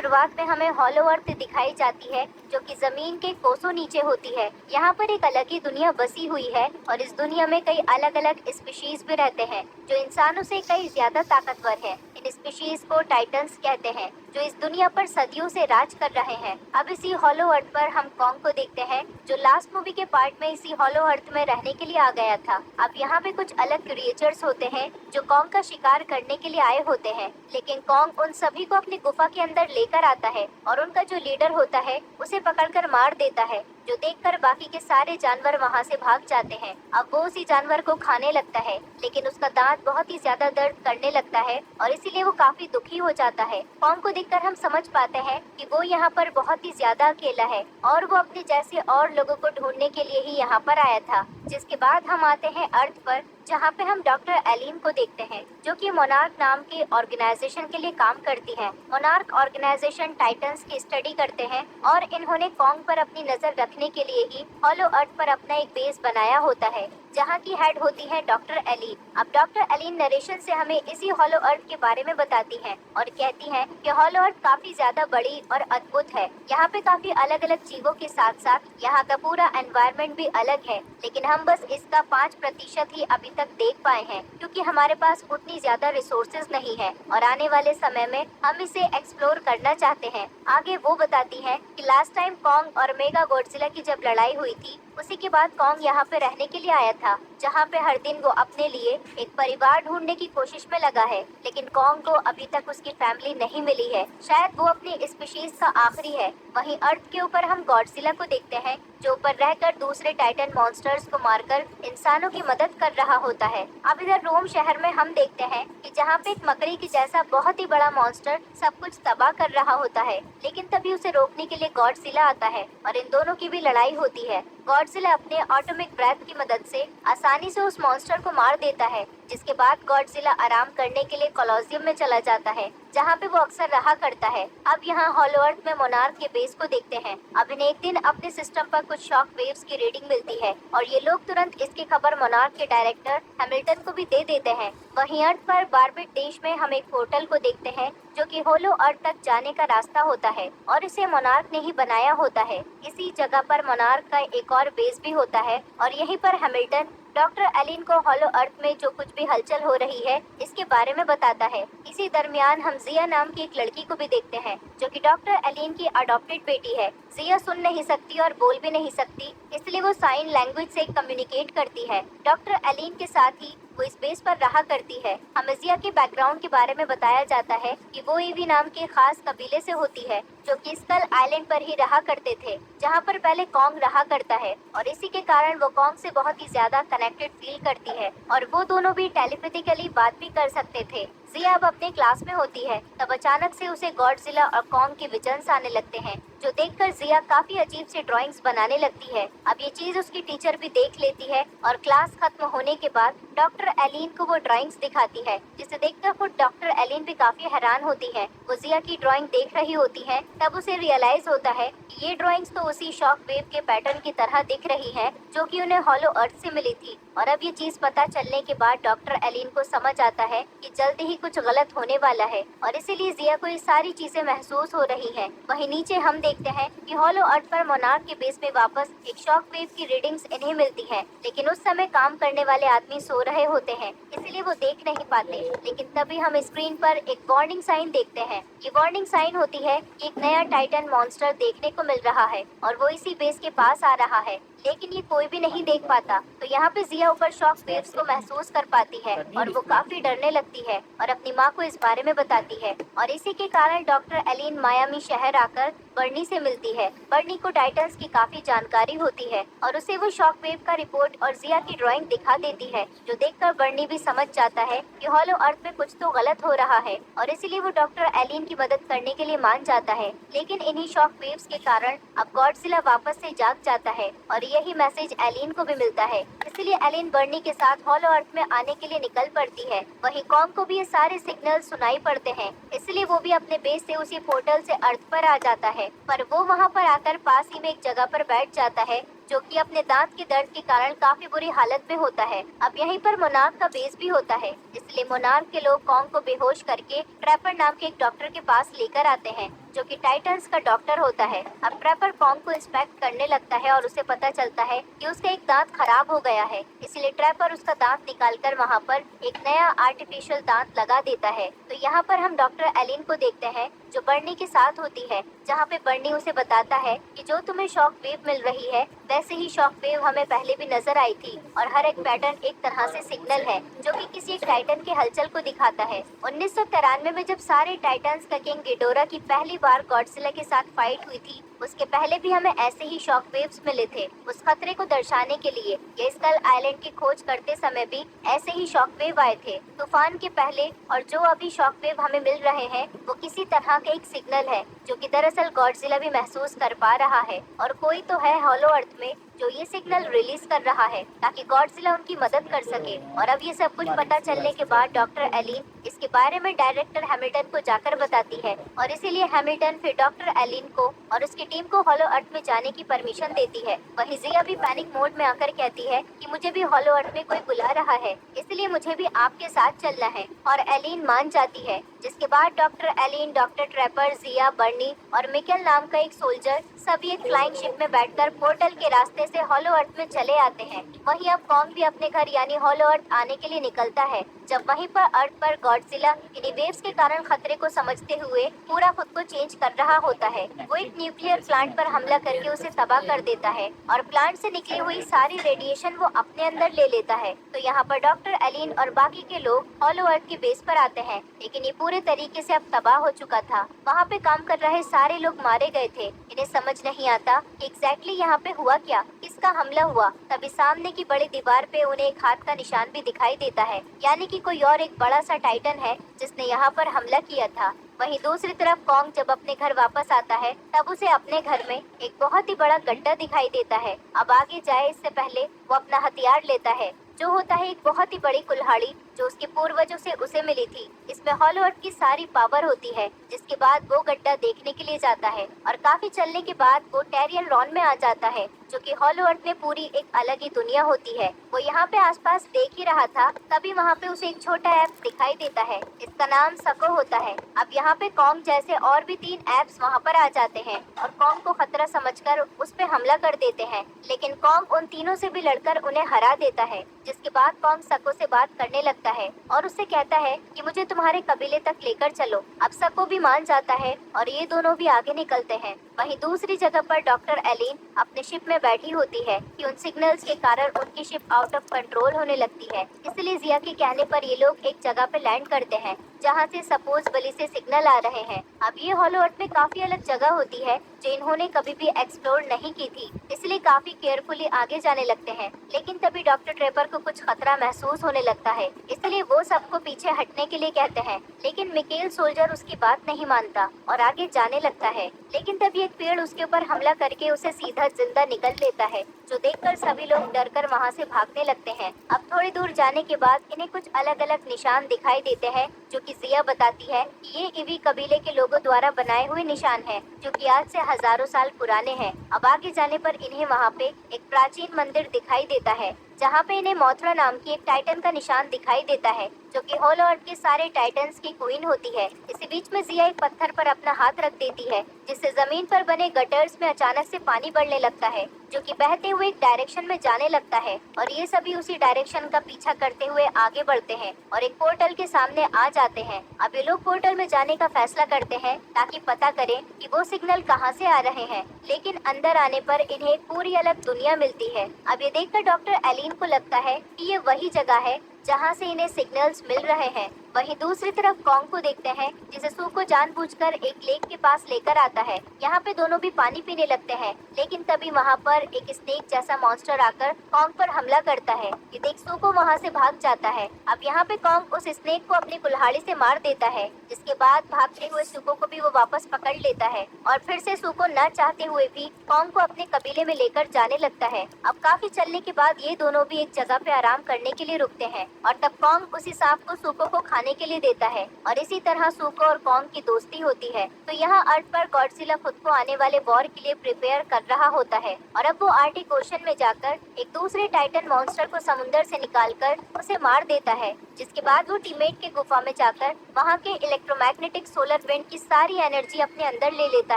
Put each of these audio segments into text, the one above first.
शुरुआत में हमें हॉलो अर्थ दिखाई जाती है, जो कि जमीन के कोसों नीचे होती है। यहाँ पर एक अलग ही दुनिया बसी हुई है और इस दुनिया में कई अलग अलग स्पीशीज भी रहते हैं, जो इंसानों से कई ज्यादा ताकतवर है। इन स्पीशीज को टाइटन्स कहते हैं, जो इस दुनिया पर सदियों से राज कर रहे हैं। अब इसी हॉलो अर्थ पर हम कॉन्ग को देखते हैं, जो लास्ट मूवी के पार्ट में इसी हॉलो अर्थ में रहने के लिए आ गया था। अब यहाँ पे कुछ अलग क्रिएचर्स होते हैं जो कॉन्ग का शिकार करने के लिए आए होते हैं, लेकिन कॉन्ग उन सभी को अपनी गुफा के अंदर लेकर आता है और उनका जो लीडर होता है उसे पकड़कर मार देता है, जो देखकर बाकी के सारे जानवर वहाँ से भाग जाते हैं। अब वो उसी जानवर को खाने लगता है, लेकिन उसका दांत बहुत ही ज्यादा दर्द करने लगता है और इसीलिए वो काफी दुखी हो जाता है। कॉन्ग को देखकर हम समझ पाते हैं कि वो यहाँ पर बहुत ही ज्यादा अकेला है और वो अपने जैसे और लोगों को ढूंढने के लिए ही यहाँ पर आया था। जिसके बाद हम आते हैं अर्थ पर, जहाँ पे हम डॉक्टर एलिन को देखते हैं, जो कि मोनार्क नाम के ऑर्गेनाइजेशन के लिए काम करती है। मोनार्क ऑर्गेनाइजेशन टाइटन्स की स्टडी करते हैं और इन्होंने कॉन्ग पर अपनी नजर रखने के लिए ही हॉलो अर्थ पर अपना एक बेस बनाया होता है, जहाँ की हेड होती है डॉक्टर एलिन। अब डॉक्टर एलिन नरेशन से हमें इसी हॉलो अर्थ के बारे में बताती हैं और कहती हैं कि हॉलो अर्थ काफी ज्यादा बड़ी और अद्भुत है। यहाँ पे काफी अलग अलग जीवों के साथ साथ यहाँ का पूरा एनवायरनमेंट भी अलग है, लेकिन हम बस इसका 5% ही अभी तक देख पाए हैं, क्योंकि हमारे पास उतनी ज्यादा रिसोर्सेज नहीं है और आने वाले समय में हम इसे एक्सप्लोर करना चाहते हैं। आगे वो बताती हैं कि लास्ट टाइम कॉन्ग और मेगा गॉडजिला की जब लड़ाई हुई थी, उसी के बाद कॉन्ग यहाँ पे रहने के लिए आया था, जहाँ पे हर दिन वो अपने लिए एक परिवार ढूंढने की कोशिश में लगा है। लेकिन कॉन्ग को अभी तक उसकी फैमिली नहीं मिली है, शायद वो अपनी स्पीशीज का आखिरी है। वहीं अर्थ के ऊपर हम गॉडजिला को देखते हैं, जो ऊपर रहकर दूसरे टाइटन मॉन्स्टर्स को मारकर इंसानों की मदद कर रहा होता है। अब इधर रोम शहर में हम देखते हैं कि जहाँ पे एक मकड़ी की जैसा बहुत ही बड़ा मॉन्स्टर सब कुछ तबाह कर रहा होता है, लेकिन तभी उसे रोकने के लिए गॉडजिला आता है और इन दोनों की भी लड़ाई होती है। गॉडजिला अपने ऑटोमिक ब्रेथ की मदद से आसानी से उस मॉन्स्टर को मार देता है, जिसके बाद गॉडजिला आराम करने के लिए कोलोसियम में चला जाता है, जहाँ पे वो अक्सर रहा करता है। अब यहाँ हॉलो अर्थ में मोनार्क के बेस को देखते हैं। अब इन्हें एक दिन अपने सिस्टम पर कुछ शॉक वेव्स की रीडिंग मिलती है और ये लोग तुरंत इसकी खबर मोनार्क के डायरेक्टर हैमिल्टन को भी दे देते हैं। वहीं अर्थ पर बारबिट देश में हम एक पोर्टल को देखते हैं, जो कि होलो अर्थ तक जाने का रास्ता होता है और इसे मोनार्क ने ही बनाया होता है। इसी जगह पर मोनार्क का एक और बेस भी होता है और यहीं पर हैमिल्टन डॉक्टर एलिन को हॉलो अर्थ में जो कुछ भी हलचल हो रही है इसके बारे में बताता है। इसी दरमियान हम जिया नाम की एक लड़की को भी देखते हैं, जो कि डॉक्टर एलिन की अडॉप्टेड बेटी है। जिया सुन नहीं सकती और बोल भी नहीं सकती, इसलिए वो साइन लैंग्वेज से कम्युनिकेट करती है। डॉक्टर एलिन के साथ ही वो इस बेस पर रहा करती है। हमें जिया के बैकग्राउंड के बारे में बताया जाता है कि वो ईवी नाम के खास कबीले से होती है, जो कि स्कल आइलैंड पर ही रहा करते थे, जहाँ पर पहले कॉन्ग रहा करता है और इसी के कारण वो कॉन्ग से बहुत ही ज्यादा कनेक्टेड फील करती है और वो दोनों भी टेलीपैथिकली बात भी कर सकते थे। जिया अब अपने क्लास में होती है, तब अचानक से उसे गॉडजिला और कॉन्ग के विजन्स आने लगते हैं, जो देखकर जिया काफी अजीब से ड्राइंग्स बनाने लगती है। अब ये चीज उसकी टीचर भी देख लेती है और क्लास खत्म होने के बाद डॉक्टर एलिन को वो ड्राइंग्स दिखाती है, जिसे देखकर खुद डॉक्टर एलिन भी काफी हैरान होती है। वो जिया की ड्राइंग देख रही होती है, तब उसे रियलाइज होता है कि ये ड्राइंग्स तो उसी शॉक वेव के पैटर्न की तरह दिख रही है, जो कि उन्हें हॉलो अर्थ से मिली थी। और अब ये चीज पता चलने के बाद डॉक्टर एलिन को समझ आता है कि जल्दी ही कुछ गलत होने वाला है और इसीलिए जिया को ये सारी चीजें महसूस हो रही हैं। वहीं नीचे हम देखते हैं कि हॉलो अर्थ पर मोनार्क के बेस में वापस एक शॉक वेव की रीडिंग्स इन्हें मिलती है, लेकिन उस समय काम करने वाले आदमी सो रहे होते हैं, इसलिए वो देख नहीं पाते। लेकिन तभी हम स्क्रीन पर एक वार्निंग साइन देखते हैं। ये वार्निंग साइन होती है कि एक नया टाइटन मॉन्स्टर देखने को मिल रहा है और वो इसी बेस के पास आ रहा है, लेकिन ये कोई भी नहीं देख पाता। तो यहाँ पे जिया ऊपर शॉक वेव्स को महसूस कर पाती है और वो काफी डरने लगती है और अपनी माँ को इस बारे में बताती है और इसी के कारण डॉक्टर एलिन मायामी शहर आकर बर्नी से मिलती है। बर्नी को टाइटन्स की काफी जानकारी होती है और उसे वो शॉक वेव का रिपोर्ट और जिया की ड्राइंग दिखा देती है, जो देखकर बर्नी भी समझ जाता है कि हॉलो अर्थ में कुछ तो गलत हो रहा है और इसीलिए वो डॉक्टर एलिन की मदद करने के लिए मान जाता है। लेकिन इन्हीं शॉक वेव्स के कारण अब गॉडजिला वापस से जाग जाता है और यही मैसेज एलिन को भी मिलता है, इसलिए एलिन बर्नी के साथ हॉलो अर्थ में आने के लिए निकल पड़ती है। वहीं कॉन्ग को भी ये सारे सिग्नल सुनाई पड़ते हैं, इसलिए वो भी अपने बेस से उसी पोर्टल से अर्थ पर आ जाता है, पर वो वहाँ पर आकर पास ही में एक जगह पर बैठ जाता है, जो कि अपने दांत के दर्द के कारण काफी बुरी हालत में होता है। अब यहीं पर मोनार्क का बेस भी होता है, इसलिए मोनार्क के लोग कॉन्ग को बेहोश करके ट्रैपर नाम के एक डॉक्टर के पास लेकर आते हैं। जो कि टाइटन्स का डॉक्टर होता है। अब ट्रैपर कॉन्ग को इंस्पेक्ट करने लगता है और उसे पता चलता है कि उसका एक दांत खराब हो गया है, इसलिए ट्रैपर उसका दांत निकालकर वहाँ पर एक नया आर्टिफिशियल दांत लगा देता है। तो यहाँ पर हम डॉक्टर एलिन को देखते हैं जो बर्नी के साथ होती है, जहाँ पे बर्नी उसे बताता है कि जो तुम्हें शॉक वेव मिल रही है वैसे ही शॉक वेव हमें पहले भी नजर आई थी और हर एक पैटर्न एक तरह से सिग्नल है जो कि किसी एक टाइटन के हलचल को दिखाता है। 1993 में जब सारे टाइटन्स का किंग गिडोरा की पहली बार गॉडजिला के साथ फाइट हुई थी, उसके पहले भी हमें ऐसे ही शॉक वेव्स मिले थे। उस खतरे को दर्शाने के लिए ये स्कल आइलैंड की खोज करते समय भी ऐसे ही शॉक वेव आए थे तूफान के पहले, और जो अभी शॉक वेव हमें मिल रहे हैं वो किसी तरह का एक सिग्नल है जो कि दरअसल गॉडजिला भी महसूस कर पा रहा है और कोई तो है हॉलो अर्थ में जो ये सिग्नल रिलीज कर रहा है ताकि गॉडजिला उनकी मदद कर सके। और अब ये सब कुछ पता चलने के बाद डॉक्टर एलिन इसके बारे में डायरेक्टर हैमिल्टन को जाकर बताती है और इसीलिए हैमिल्टन फिर डॉक्टर एलिन को और उसकी टीम को हॉलो अर्थ में जाने की परमिशन देती है। वहीं जिया भी पैनिक मोड में आकर कहती है कि मुझे भी हॉलो अर्थ में कोई बुला रहा है, इसलिए मुझे भी आपके साथ चलना है, और एलिन मान जाती है। जिसके बाद डॉक्टर एलिन, डॉक्टर ट्रैपर, जिया, बर्नी और मिकेल नाम का एक सोल्जर सभी एक फ्लाइंग शिप में बैठकर पोर्टल के रास्ते से हॉलो अर्थ में चले आते हैं। वहीं अब कॉन्ग भी अपने घर यानी हॉलो अर्थ आने के लिए निकलता है, जब वहीं पर अर्थ पर गॉडजिला इन्हीं वेव्स के कारण खतरे को समझते हुए पूरा खुद को चेंज कर रहा होता है। वो एक न्यूक्लियर प्लांट पर हमला करके उसे तबाह कर देता है और प्लांट से निकली हुई सारी रेडिएशन वो अपने अंदर ले लेता है। तो यहाँ पर डॉक्टर एलिन और बाकी के लोग हॉलो अर्थ के बेस पर आते हैं, लेकिन ये पूरे तरीके से अब तबाह हो चुका था। वहाँ पे काम कर रहे सारे लोग मारे गए थे। इन्हें समझ नहीं आता कि एग्जैक्टली यहाँ पे हुआ क्या, किसका हमला हुआ। तभी सामने की बड़ी दीवार पे उन्हें एक हाथ का निशान भी दिखाई देता है, यानी कि कोई और एक बड़ा सा टाइटन है जिसने यहाँ पर हमला किया था। वहीं दूसरी तरफ कॉन्ग जब अपने घर वापस आता है तब उसे अपने घर में एक बहुत ही बड़ा गड्ढा दिखाई देता है। अब आगे जाए इससे पहले वो अपना हथियार लेता है जो होता है एक बहुत ही बड़ी कुल्हाड़ी जो उसके पूर्वजों से उसे मिली थी। इसमें हॉलो अर्थ की सारी पावर होती है। जिसके बाद वो गड्ढा देखने के लिए जाता है और काफी चलने के बाद वो टेरियन रॉन में आ जाता है जो कि हॉलो अर्थ में पूरी एक अलग ही दुनिया होती है। वो यहाँ पे आसपास देख ही रहा था, तभी वहाँ पे उसे एक छोटा ऐप दिखाई देता है, इसका नाम सको होता है। अब यहाँ पे कॉन्ग जैसे और भी 3 ऐप्स वहाँ पर आ जाते हैं और कॉन्ग को खतरा समझकर उस पे हमला कर देते हैं, लेकिन कॉन्ग उन तीनों से भी लड़कर उन्हें हरा देता है। जिसके बाद कॉन्ग सको से बात करने लगता है और उससे कहता है कि मुझे तुम्हारे कबीले तक लेकर चलो। अब सको भी मान जाता है और ये दोनों भी आगे निकलते हैं। वहीं दूसरी जगह पर डॉक्टर एलिन अपने शिप में बैठी होती है कि उन सिग्नल्स के कारण उनकी शिप आउट ऑफ कंट्रोल होने लगती है, इसलिए जिया के कहने पर ये लोग एक जगह पे लैंड करते हैं जहाँ से सपोज बली से सिग्नल आ रहे हैं। अब ये हॉलो अर्थ में काफी अलग जगह होती है जो इन्होंने कभी भी एक्सप्लोर नहीं की थी, इसलिए काफी केयरफुली आगे जाने लगते हैं। लेकिन तभी डॉक्टर ट्रेपर को कुछ खतरा महसूस होने लगता है, इसलिए वो सबको पीछे हटने के लिए कहते हैं, लेकिन मिकेल सोल्जर उसकी बात नहीं मानता और आगे जाने लगता है। लेकिन तभी एक पेड़ उसके ऊपर हमला करके उसे सीधा जिंदा निकल लेता है, जो देखकर सभी लोग डरकर वहाँ से भागने लगते हैं। अब थोड़ी दूर जाने के बाद इन्हें कुछ अलग अलग निशान दिखाई देते हैं जो कि जिया बताती है कि ये इवी कबीले के लोगों द्वारा बनाए हुए निशान हैं, जो कि आज से हजारों साल पुराने हैं। अब आगे जाने पर इन्हें वहाँ पे एक प्राचीन मंदिर दिखाई देता है जहाँ पे इन्हें मोथरा नाम की एक टाइटन का निशान दिखाई देता है जो कि हॉलो अर्थ के सारे टाइटन्स की क्वीन होती है। इसी बीच में जिया एक पत्थर पर अपना हाथ रख देती है जिससे जमीन पर बने गटर्स में अचानक से पानी बढ़ने लगता है जो कि बहते हुए एक डायरेक्शन में जाने लगता है और ये सभी उसी डायरेक्शन का पीछा करते हुए आगे बढ़ते हैं और एक पोर्टल के सामने आ जाते हैं। अब ये लोग पोर्टल में जाने का फैसला करते हैं ताकि पता करें कि वो सिग्नल कहाँ से आ रहे हैं, लेकिन अंदर आने पर इन्हें एक पूरी अलग दुनिया मिलती है। अब ये देखकर डॉक्टर एलिन को लगता है कि ये वही जगह है जहाँ से इन्हें सिग्नल्स मिल रहे हैं। वहीं दूसरी तरफ कॉन्ग को देखते हैं जिसे सुको जानबूझकर एक लेक के पास लेकर आता है। यहाँ पे दोनों भी पानी पीने लगते हैं, लेकिन तभी वहाँ पर एक स्नेक जैसा मॉन्स्टर आकर कॉन्ग पर हमला करता है। ये देख सुको वहाँ से भाग जाता है। अब यहाँ पे कॉन्ग उस स्नेक को अपनी कुल्हाड़ी से मार देता है, जिसके बाद भागते हुए सुको को भी वो वापस पकड़ लेता है और फिर से सुको न चाहते हुए भी कॉन्ग को अपने कबीले में लेकर जाने लगता है। अब काफी चलने के बाद ये दोनों भी एक जगह पे आराम करने के लिए रुकते हैं और तब कॉन्ग उसी सांप को सुको को खाने के लिए देता है और इसी तरह सुको और कॉन्ग की दोस्ती होती है। तो यहाँ अर्थ पर गॉडजिला खुद को आने वाले वॉर के लिए प्रिपेयर कर रहा होता है और अब वो आर्टिक ओशन में जाकर एक दूसरे टाइटन मॉन्स्टर को समुंदर से निकालकर उसे मार देता है। जिसके बाद वो टीममेट के गुफा में जाकर वहाँ के इलेक्ट्रोमैग्नेटिक सोलर विंड की सारी एनर्जी अपने अंदर ले लेता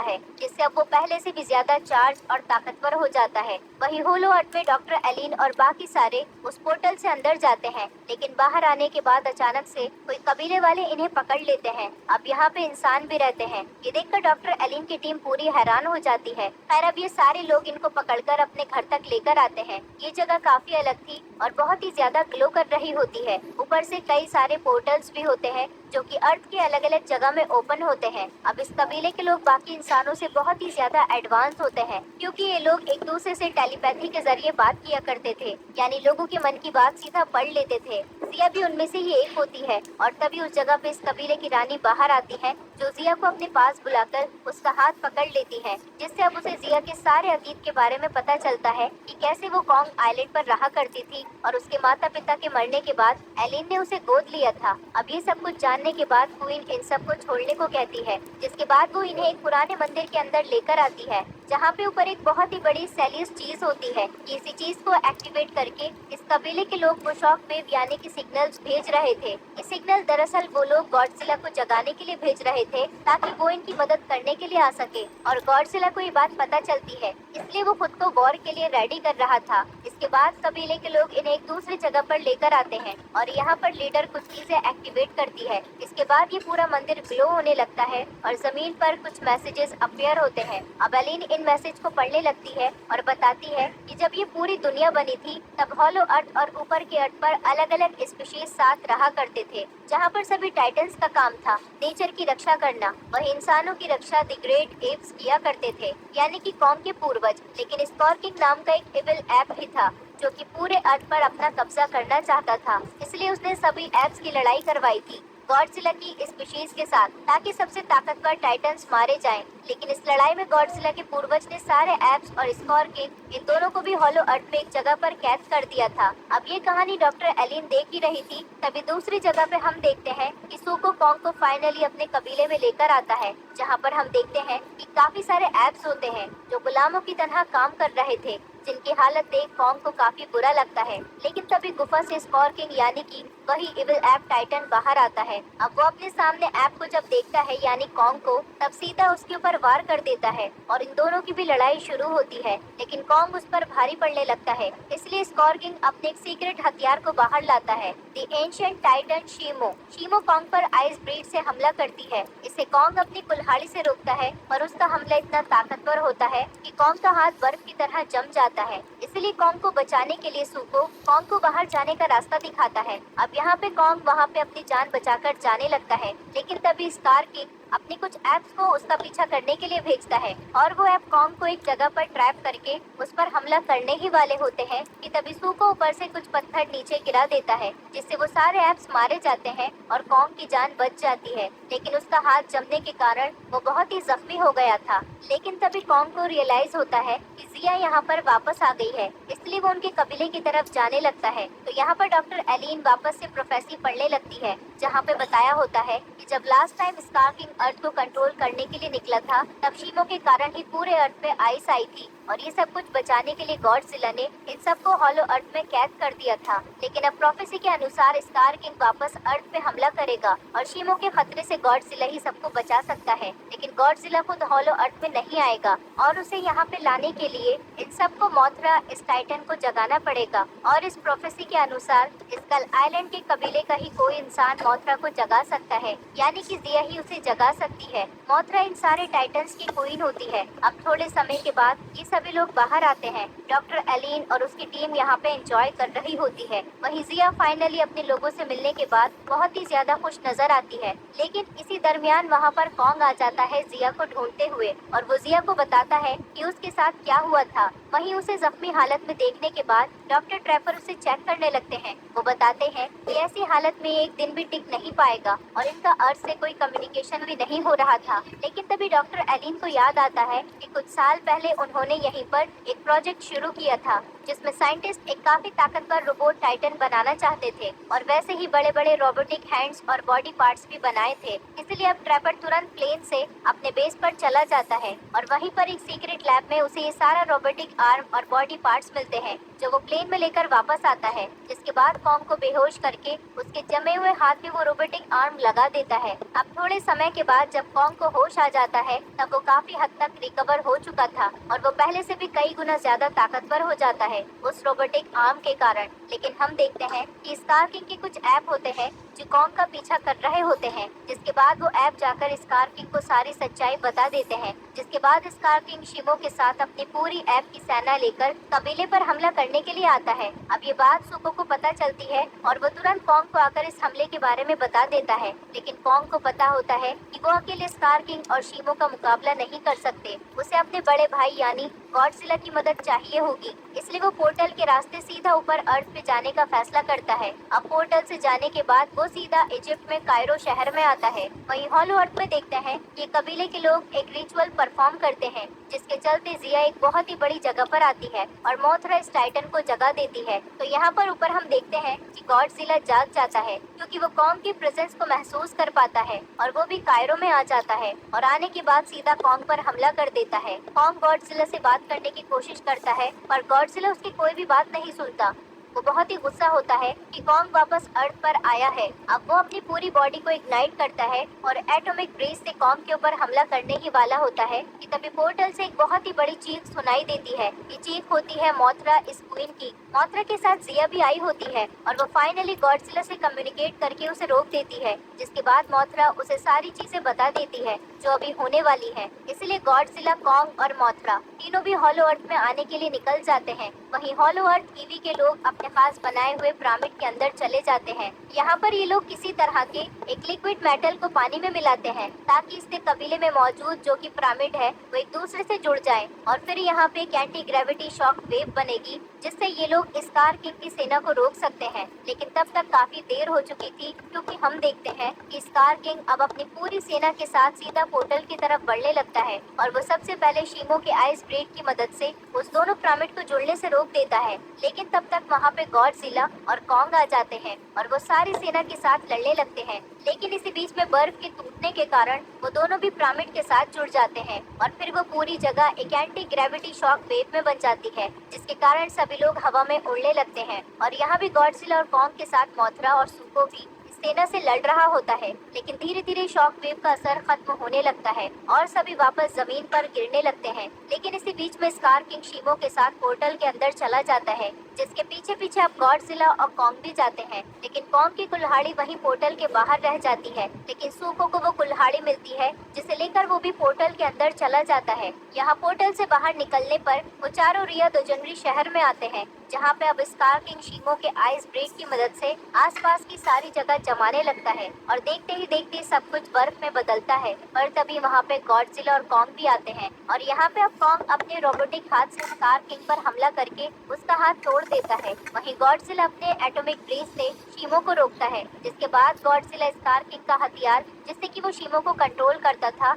है, जिससे अब वो पहले से भी ज्यादा चार्ज और ताकतवर हो जाता है। वही होलो अर्थ में डॉक्टर एलिन और बाकी सारे उस पोर्टल से अंदर जाते हैं, लेकिन बाहर आने के बाद अचानक से कोई कबीले वाले इन्हें पकड़ लेते हैं। अब यहाँ पे इंसान भी रहते हैं। ये देखकर डॉक्टर एलिन की टीम पूरी हैरान हो जाती है। खैर अब ये सारे लोग इनको पकड़कर अपने घर तक लेकर आते हैं। ये जगह काफी अलग थी और बहुत ही ज्यादा ग्लो कर रही होती है। ऊपर से कई सारे पोर्टल्स भी होते हैं जो कि अर्थ के अलग अलग जगह में ओपन होते हैं। अब इस कबीले के लोग बाकी इंसानों से बहुत ही ज्यादा एडवांस होते हैं, क्योंकि ये लोग एक दूसरे से टेलीपैथी के जरिए बात किया करते थे, यानी लोगों के मन की बात सीधा पढ़ लेते थे। जिया भी उनमें से ही एक होती है और तभी उस जगह पे इस कबीले की रानी बाहर आती है, जो जिया को अपने पास बुलाकर उसका हाथ पकड़ लेती है, जिससे अब उसे जिया के सारे अतीत के बारे में पता चलता है कि कैसे वो कॉन्ग आइलैंड पर रहा करती थी और उसके माता पिता के मरने के बाद एलिन ने उसे गोद लिया था। अब ये सब कुछ जानने के बाद क्वीन इन सबको छोड़ने को कहती है, जिसके बाद वो इन्हें एक पुराने मंदिर के अंदर लेकर आती है, जहाँ पे ऊपर एक बहुत ही बड़ी सेलियस चीज होती है। इसी चीज को एक्टिवेट करके इस कबीले के लोग को शॉक वेव यानी कि सिग्नल्स भेज रहे थे। ये सिग्नल दरअसल वो लोग गॉडजिला को जगाने के लिए भेज रहे थे, ताकि वो इनकी मदद करने के लिए आ सके। और गॉडजिला को ये बात पता चलती है, इसलिए वो खुद को वॉर के लिए रेडी कर रहा था। इसके बाद कबीले के लोग इन्हें एक दूसरी जगह पर लेकर आते हैं और यहाँ पर लीडर कुछ चीजें एक्टिवेट करती है। इसके बाद ये पूरा मंदिर ग्लो होने लगता है और जमीन पर कुछ मैसेजेस अपीयर होते हैं। अब एलिन इन मैसेज को पढ़ने लगती है और बताती है कि जब ये पूरी दुनिया बनी थी तब हॉलो अर्थ और ऊपर के अर्थ पर अलग अलग स्पीशीज साथ रहा करते थे, जहाँ पर सभी टाइटन्स का काम था नेचर की रक्षा करना। वही इंसानों की रक्षा द ग्रेट एप्स किया करते थे, यानी कि कॉम के पूर्वज। लेकिन स्कॉर्किंग नाम का एक इविल ऐप भी था जो कि पूरे अर्थ पर अपना कब्जा करना चाहता था, इसलिए उसने सभी एप्स की लड़ाई करवाई थी गॉडजिला की स्पीशीज के साथ, ताकि सबसे ताकतवर टाइटन्स मारे जाएं। लेकिन इस लड़ाई में गॉडजिला के पूर्वज ने सारे एप्स और स्कॉर्किंग इन दोनों को भी हॉलो अर्थ में एक जगह पर कैद कर दिया था। अब ये कहानी डॉक्टर एलिन देख ही रही थी, तभी दूसरी जगह पे हम देखते हैं कि सूको कॉन्ग को फाइनली अपने कबीले में लेकर आता है, जहाँ पर हम देखते हैं कि काफी सारे एप्स होते हैं जो गुलामों की तरह काम कर रहे थे, जिनकी हालत देख कॉन्ग को काफी बुरा लगता है। लेकिन तभी गुफा से स्कॉर्किंग यानी कि वही इविल ऐप टाइटन बाहर आता है। अब वो अपने सामने ऐप को जब देखता है यानी कॉन्ग को, तब सीधा उसके ऊपर वार कर देता है और इन दोनों की भी लड़ाई शुरू होती है। लेकिन कॉन्ग उस पर भारी पड़ने लगता है, इसलिए स्कॉर्किंग अपने एक सीक्रेट हथियार को बाहर लाता है, the ancient Titan Shimo. Shimo Kong पर आइस ब्रीड से हमला करती है। इसे कॉन्ग अपनी कुल्हाड़ी से रोकता है, पर उसका हमला इतना ताकतवर होता है कि कॉन्ग का हाथ बर्फ की तरह जम जाता है। इसलिए कॉन्ग को बचाने के लिए सूको कॉन्ग को बाहर जाने का रास्ता दिखाता है। अब यहाँ पे कॉन्ग वहाँ पे अपनी जान बचाकर जाने लगता है, लेकिन तभी स्कॉर्किंग अपने कुछ एप्स को उसका पीछा करने के लिए भेजता है और वो ऐप कॉन्ग को एक जगह पर ट्रैप करके उस पर हमला करने ही वाले होते हैं कि तभी सूको ऊपर से कुछ पत्थर नीचे गिरा देता है, जिससे वो सारे एप्स मारे जाते हैं और कॉन्ग की जान बच जाती है। लेकिन उसका हाथ जमने के कारण वो बहुत ही जख्मी हो गया था। लेकिन तभी कॉन्ग को रियलाइज होता है कि जिया यहाँ पर वापस आ गई है, इसलिए वो उनके कबीले की तरफ जाने लगता है। तो यहाँ पर डॉक्टर एलिन वापस से प्रोफेसी पढ़ने लगती है, जहाँ पे बताया होता है कि जब लास्ट टाइम स्कॉर्किंग अर्थ को कंट्रोल करने के लिए निकला था, तब शीमो के कारण ही पूरे अर्थ पे आइस आई थी और ये सब कुछ बचाने के लिए गॉडजिला ने इन सबको हॉलो अर्थ में कैद कर दिया था। लेकिन अब प्रोफेसी के अनुसार स्कॉर्किंग वापस अर्थ पे हमला करेगा और शीमो के खतरे से गॉडजिला ही सबको बचा सकता है। लेकिन गॉडजिला खुद हॉलो अर्थ में नहीं आएगा और उसे यहाँ पे लाने के लिए इन सबको मोथरा इस टाइटन को जगाना पड़ेगा। और इस प्रोफेसी के अनुसार स्कल आइलैंड के कबीले का ही कोई इंसान मोथरा को जगा सकता है, यानी कि जिया ही उसे जगा सकती है। मोथरा इन सारे टाइटन्स की क्वीन होती है। अब थोड़े समय के बाद ये सभी लोग बाहर आते हैं। डॉक्टर एलिन और उसकी टीम यहाँ पे एंजॉय कर रही होती है। वहीं जिया फाइनली अपने लोगों से मिलने के बाद बहुत ही ज्यादा खुश नजर आती है। लेकिन इसी दरमियान वहाँ पर कॉन्ग आ जाता है जिया को ढूंढते हुए और वो जिया को बताता है कि उसके साथ क्या हुआ था। वहीं उसे जख्मी हालत में देखने के बाद डॉक्टर ट्रेफर उसे चेक करने लगते हैं। वो बताते हैं कि ऐसी हालत में एक दिन भी टिक नहीं पाएगा और इनका अर्थ से कोई कम्युनिकेशन भी नहीं हो रहा था। लेकिन तभी डॉक्टर एलिन को याद आता है कि कुछ साल पहले उन्होंने यहीं पर एक प्रोजेक्ट शुरू किया था जिसमें साइंटिस्ट एक काफी ताकतवर रोबोट टाइटन बनाना चाहते थे और वैसे ही बड़े बड़े रोबोटिक हैंड्स और बॉडी पार्ट्स भी बनाए थे। इसलिए अब ट्रैपर तुरंत प्लेन से अपने बेस पर चला जाता है और वहीं पर एक सीक्रेट लैब में उसे ये सारा रोबोटिक आर्म और बॉडी पार्ट्स मिलते हैं जो वो प्लेन में लेकर वापस आता है। जिसके बाद कॉन्ग को बेहोश करके उसके जमे हुए हाथ में वो रोबोटिक आर्म लगा देता है। अब थोड़े समय के बाद जब कॉन्ग को होश आ जाता है तब वो काफी हद तक रिकवर हो चुका था और वो पहले से भी कई गुना ज्यादा ताकतवर हो जाता है उस रोबोटिक आर्म के कारण। लेकिन हम देखते हैं कि स्कार किंग के कुछ ऐप होते हैं जो कॉन्ग का पीछा कर रहे होते हैं। जिसके बाद वो ऐप जाकर स्कार किंग को सारी सच्चाई बता देते हैं। जिसके बाद स्कार किंग शिमो के साथ अपनी पूरी ऐप की सेना लेकर कबीले पर हमला करने के लिए आता है। अब ये बात सुको को पता चलती है और वो तुरंत कॉन्ग को आकर इस हमले के बारे में बता देता है। लेकिन कॉन्ग को पता होता है कि वो अकेले स्कार किंग और शिमो का मुकाबला नहीं कर सकते। उसे अपने बड़े भाई यानी गॉडजिला की मदद चाहिए होगी। इसलिए वो पोर्टल के रास्ते सीधा ऊपर अर्थ पे जाने का फैसला करता है। अब पोर्टल से जाने के बाद वो सीधा इजिप्ट में कायरो शहर में आता है। वहीं हॉलो अर्थ में देखते हैं कि कबीले के लोग एक रिचुअल परफॉर्म करते हैं जिसके चलते जिया एक बहुत ही बड़ी जगह पर आती है और मोथरा इस टाइटन को जगह देती है। तो यहाँ पर ऊपर हम देखते हैं कि गॉडजिला जाग जाता है क्योंकि वो कॉन्ग की प्रेजेंस को महसूस कर पाता है और वो भी कायरो में आ जाता है और आने के बाद सीधा कॉन्ग पर हमला कर देता है। कॉन्ग गॉडजिला से बात करने की कोशिश करता है पर गॉडजिला उसकी कोई भी बात नहीं सुनता। वो बहुत ही गुस्सा होता है कि कॉन्ग वापस अर्थ पर आया है। अब वो अपनी पूरी बॉडी को इग्नाइट करता है और एटॉमिक ब्रेस से कॉन्ग के ऊपर हमला करने ही वाला होता है कि तभी पोर्टल से एक बहुत ही बड़ी चीख सुनाई देती है। ये चीख होती है मोथरा इस क्वीन की। मोथरा के साथ जिया भी आई होती है और वो फाइनली गॉडजिला से कम्युनिकेट करके उसे रोक देती है। जिसके बाद मोथरा उसे सारी चीजें बता देती है जो अभी होने वाली है। इसलिए गॉडजिला, कॉन्ग और मोथरा तीनों भी हॉलो अर्थ में आने के लिए निकल जाते हैं। वहीं हॉलो अर्थ ईवी के लोग अपने खास बनाए हुए पिरामिड के अंदर चले जाते हैं। यहाँ पर ये लोग किसी तरह के एक लिक्विड मेटल को पानी में मिलाते हैं ताकि इससे कबीले में मौजूद जो कि पिरामिड है वो एक दूसरे से जुड़ जाए और फिर यहाँ पे एक एंटी ग्रेविटी शॉक वेव बनेगी जिससे ये लोग स्कार किंग की सेना को रोक सकते हैं। लेकिन तब तक काफी देर हो चुकी थी क्योंकि हम देखते हैं कि स्कार किंग अब अपनी पूरी सेना के साथ सीधा पोर्टल की तरफ बढ़ने लगता है और वो सबसे पहले शीमो के आइस ब्रेड की मदद से उस दोनों पिरामिड को जुड़ने से रोक देता है। लेकिन तब तक वहाँ पे गॉडजिला और कॉन्ग आ जाते हैं और वो सारी सेना के साथ लड़ने लगते हैं। लेकिन इसी बीच में बर्फ के टूटने के कारण वो दोनों भी पिरामिड के साथ जुड़ जाते हैं और फिर वो पूरी जगह एक एंटी ग्रेविटी शॉक वेव में बन जाती है जिसके कारण सभी लोग हवा में उड़ने लगते हैं। और यहाँ भी गॉडजिला और कॉन्ग के साथ मोथरा और सुको भी सेना से लड़ रहा होता है। लेकिन धीरे धीरे शॉक वेव का असर खत्म होने लगता है और सभी वापस जमीन पर गिरने लगते हैं। लेकिन इसी बीच में स्कार किंग शीमो के साथ पोर्टल के अंदर चला जाता है जिसके पीछे पीछे अब गॉडजिला और कॉन्ग भी जाते हैं। लेकिन कॉन्ग की कुल्हाड़ी वहीं पोर्टल के बाहर रह जाती है। लेकिन सुको को वो कुल्हाड़ी मिलती है जिसे लेकर वो भी पोर्टल के अंदर चला जाता है। यहाँ पोर्टल से बाहर निकलने पर वो चारों रिया दो जनवरी शहर में आते हैं जहाँ पे अब स्कार किंग शीमो के आइस ब्रेक की मदद से आसपास की सारी जगह जमाने लगता है और देखते ही देखते सब कुछ बर्फ में बदलता है। पर तभी वहाँ पे गॉडजिला और कॉन्ग भी आते हैं और यहाँ पे अब कॉन्ग अपने रोबोटिक हाथ से स्कार किंग पर हमला करके उसका हाथ तोड़ देता है। वहीं गॉडजिला अपने एटॉमिक ब्रेस से शीमो को रोकता है जिसके बाद गॉडजिला स्कार किंग का हथियार जिससे कि वो शीमो को कंट्रोल करता था